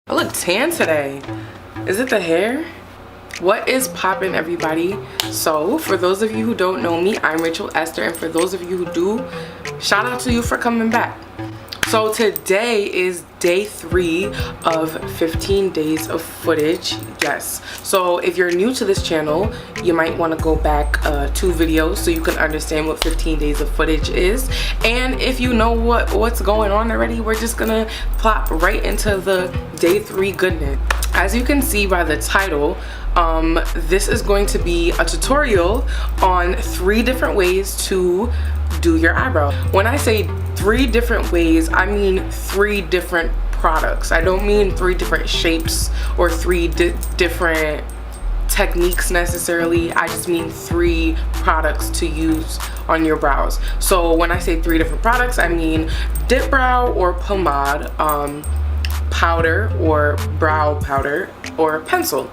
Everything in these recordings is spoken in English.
I look tan today. Is it the hair? What is poppin', everybody? So for those of you who don't know me, I'm RachelEsther, and for those of you who do, shout out to you for coming back. So today is day 3 of 15 days of footage. Yes, so if you're new to this channel, you might want to go back 2 videos so you can understand what 15 days of footage is. And if you know what's going on already, we're just gonna plop right into the day 3 goodness. As you can see by the title, this is going to be a tutorial on 3 different ways to do your eyebrow. When I say 3 different ways, I mean 3 different products. I don't mean 3 different shapes or 3 different techniques necessarily. I just mean 3 products to use on your brows. So when I say 3 different products, I mean DIPBROW or pomade, powder or brow powder, or pencil.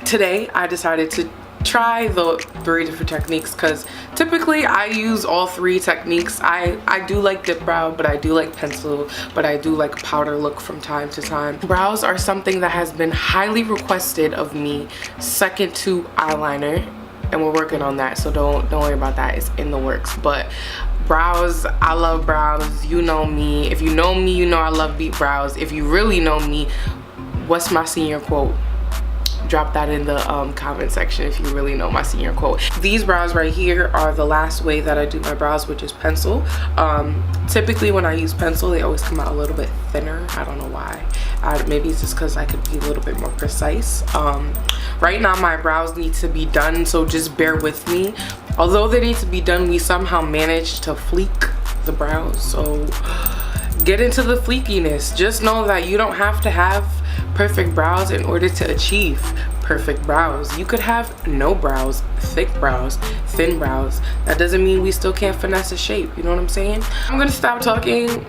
Today I decided to try the 3 different techniques because typically I use all 3 techniques. I do like DIPBROW, but I do like pencil, but I do like powder look from time to time. Brows are something that has been highly requested of me, second to eyeliner, and we're working on that, so don't worry about that. It's in the works. But brows, I love brows. You know me. If you know me, you know I love beat brows. If you really know me, what's my senior quote? Drop that in the comment section if you really know my senior quote. These brows right here are the last way that I do my brows, which is pencil. Typically when I use pencil, they always come out a little bit thinner. I don't know why. Maybe it's just because I could be a little bit more precise. Right now my brows need to be done, so just bear with me. Although they need to be done, we somehow managed to fleek the brows, so get into the fleekiness. Just know that you don't have to have perfect brows in order to achieve perfect brows. You could have no brows, thick brows, thin brows. That doesn't mean we still can't finesse a shape, you know what I'm saying? I'm gonna stop talking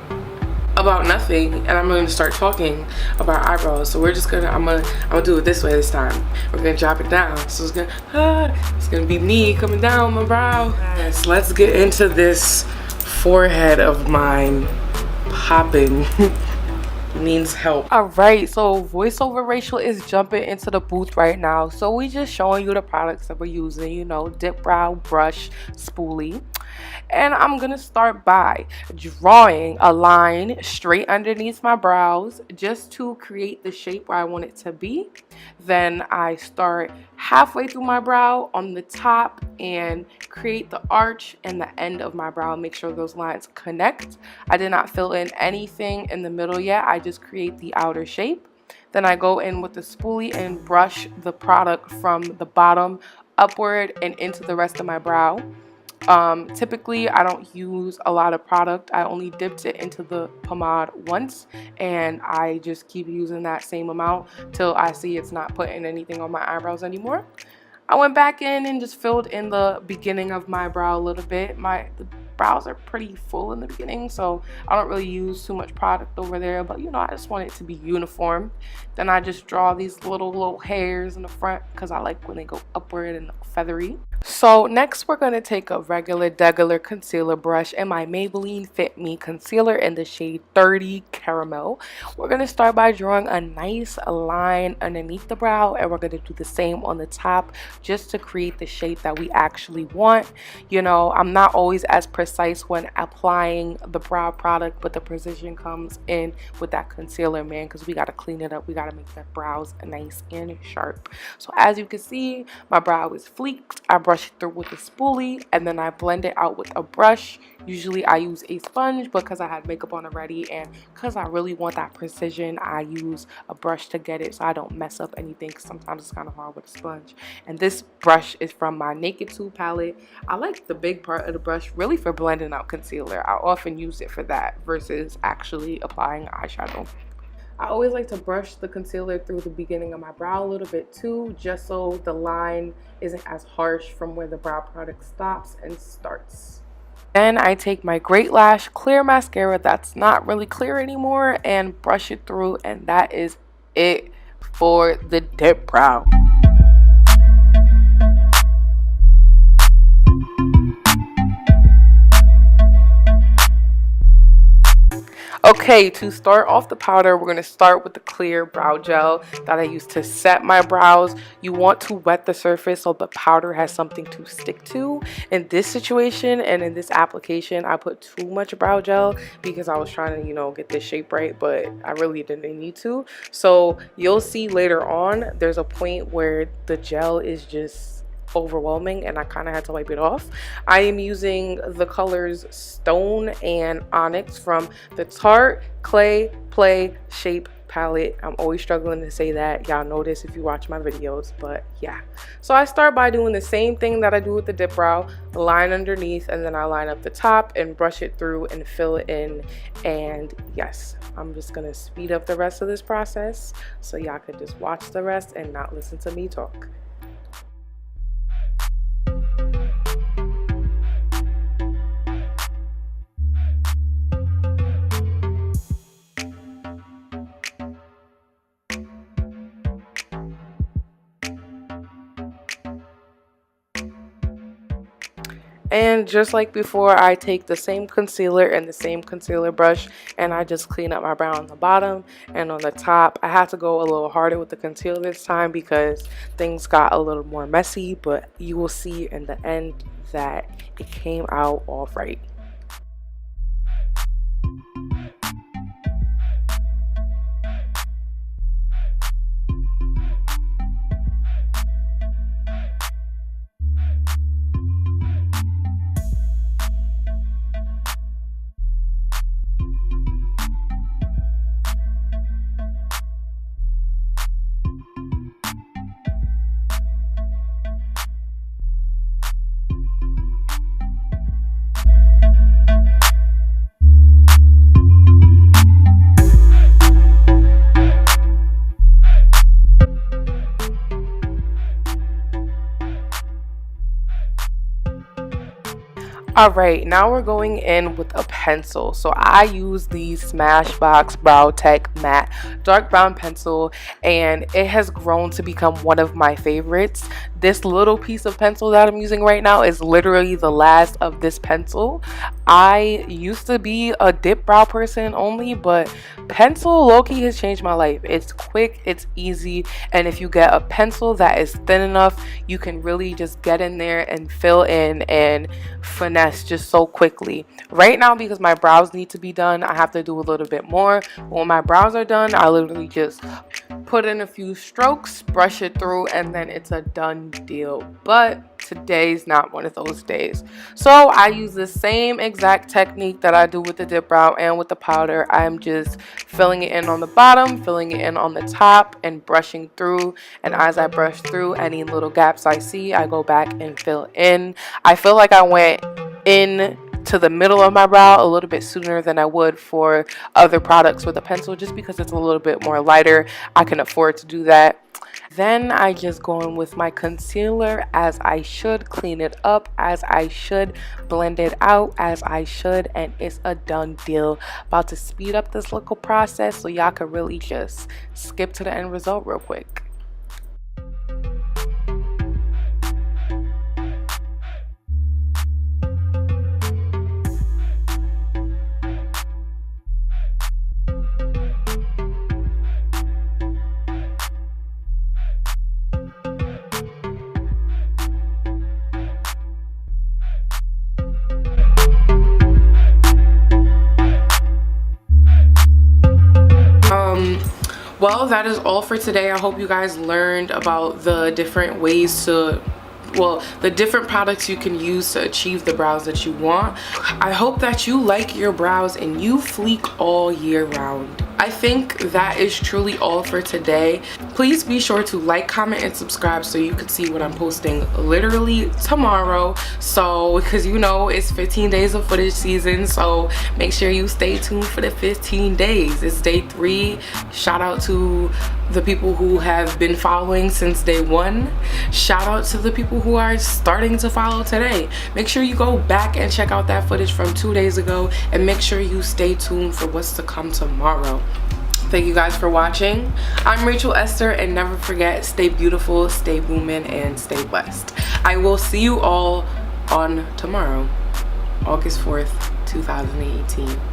about nothing and I'm gonna start talking about eyebrows. So we're just gonna, I'm gonna do it this way this time. We're gonna drop it down. So it's gonna be me coming down my brow. Yes, let's get into this forehead of mine popping. Needs help. All right, so voiceover Rachel is jumping into the booth right now, so we just showing you the products that we're using, you know, DIPBROW, brush, spoolie. And I'm gonna start by drawing a line straight underneath my brows just to create the shape where I want it to be. Then I start halfway through my brow on the top and create the arch and the end of my brow. Make sure those lines connect. I did not fill in anything in the middle yet. I just create the outer shape. Then I go in with the spoolie and brush the product from the bottom upward and into the rest of my brow. Typically I don't use a lot of product. I only dipped it into the pomade once and I just keep using that same amount till I see it's not putting anything on my eyebrows anymore. I went back in and just filled in the beginning of my brow a little bit. The brows are pretty full in the beginning, so I don't really use too much product over there, but you know, I just want it to be uniform. Then I just draw these little hairs in the front because I like when they go upward and feathery. So next we're going to take a regular concealer brush and my Maybelline Fit Me concealer in the shade 30 Caramel. We're going to start by drawing a nice line underneath the brow, and we're going to do the same on the top just to create the shape that we actually want. You know, I'm not always as precise when applying the brow product, but the precision comes in with that concealer, man, because we got to clean it up. We got to make that brows nice and sharp. So as you can see, my brow is fleeked. I brush it through with a spoolie and then I blend it out with a brush. Usually I use a sponge because I had makeup on already, and because I really want that precision, I use a brush to get it so I don't mess up anything, because sometimes it's kind of hard with a sponge. And this brush is from my Naked 2 palette. I like the big part of the brush really for blending out concealer. I often use it for that versus actually applying eyeshadow. I always like to brush the concealer through the beginning of my brow a little bit too, just so the line isn't as harsh from where the brow product stops and starts. Then I take my Great Lash clear mascara that's not really clear anymore and brush it through, and that is it for the DIPBROW. Okay, to start off the powder, we're going to start with the clear brow gel that I use to set my brows. You want to wet the surface so the powder has something to stick to. In this situation and in this application, I put too much brow gel because I was trying to, you know, get this shape right, but I really didn't need to. So you'll see later on, there's a point where the gel is just overwhelming and I kind of had to wipe it off. I am using the colors Stone and Onyx from the Tarte Clay Play Shape palette. I'm always struggling to say that. Y'all know this if you watch my videos, but yeah. So I start by doing the same thing that I do with the dip brow, line underneath, and then I line up the top and brush it through and fill it in. And yes, I'm just gonna speed up the rest of this process so y'all could just watch the rest and not listen to me talk. And just like before, I take the same concealer and the same concealer brush and I just clean up my brow on the bottom and on the top. I had to go a little harder with the concealer this time because things got a little more messy, but you will see in the end that it came out all right. Alright, now we're going in with a pencil. So I use the SMASHBOX Brow Tech Matte Dark Brown Pencil, and it has grown to become one of my favorites. This little piece of pencil that I'm using right now is literally the last of this pencil. I used to be a dip brow person only, but pencil low-key has changed my life. It's quick, it's easy, and if you get a pencil that is thin enough, you can really just get in there and fill in and finesse just so quickly. Right now, because my brows need to be done, I have to do a little bit more. When my brows are done, I literally just put in a few strokes, brush it through, and then it's a done deal. But today's not one of those days. So I use the same exact technique that I do with the dip brow and with the powder. I'm just filling it in on the bottom, filling it in on the top, and brushing through. And as I brush through any little gaps I see, I go back and fill in. I feel like I went in to the middle of my brow a little bit sooner than I would for other products with a pencil, just because it's a little bit more lighter. I can afford to do that. Then I just go in with my concealer as I should, clean it up as I should, blend it out as I should, and it's a done deal. About to speed up this little process so y'all can really just skip to the end result real quick. Well, that is all for today. I hope you guys learned about the different ways to, well, the different products you can use to achieve the brows that you want. I hope that you like your brows and you fleek all year round. I think that is truly all for today. Please be sure to like, comment, and subscribe so you can see what I'm posting literally tomorrow. So, because you know it's 15 days of footage season, so make sure you stay tuned for the 15 days. It's day 3. Shout out to the people who have been following since day 1. Shout out to the people who are starting to follow today. Make sure you go back and check out that footage from 2 days ago, and make sure you stay tuned for what's to come tomorrow. Thank you guys for watching. I'm RachelEsther, and never forget, stay beautiful, stay booming, and stay blessed. I will see you all on tomorrow, August 4th, 2018.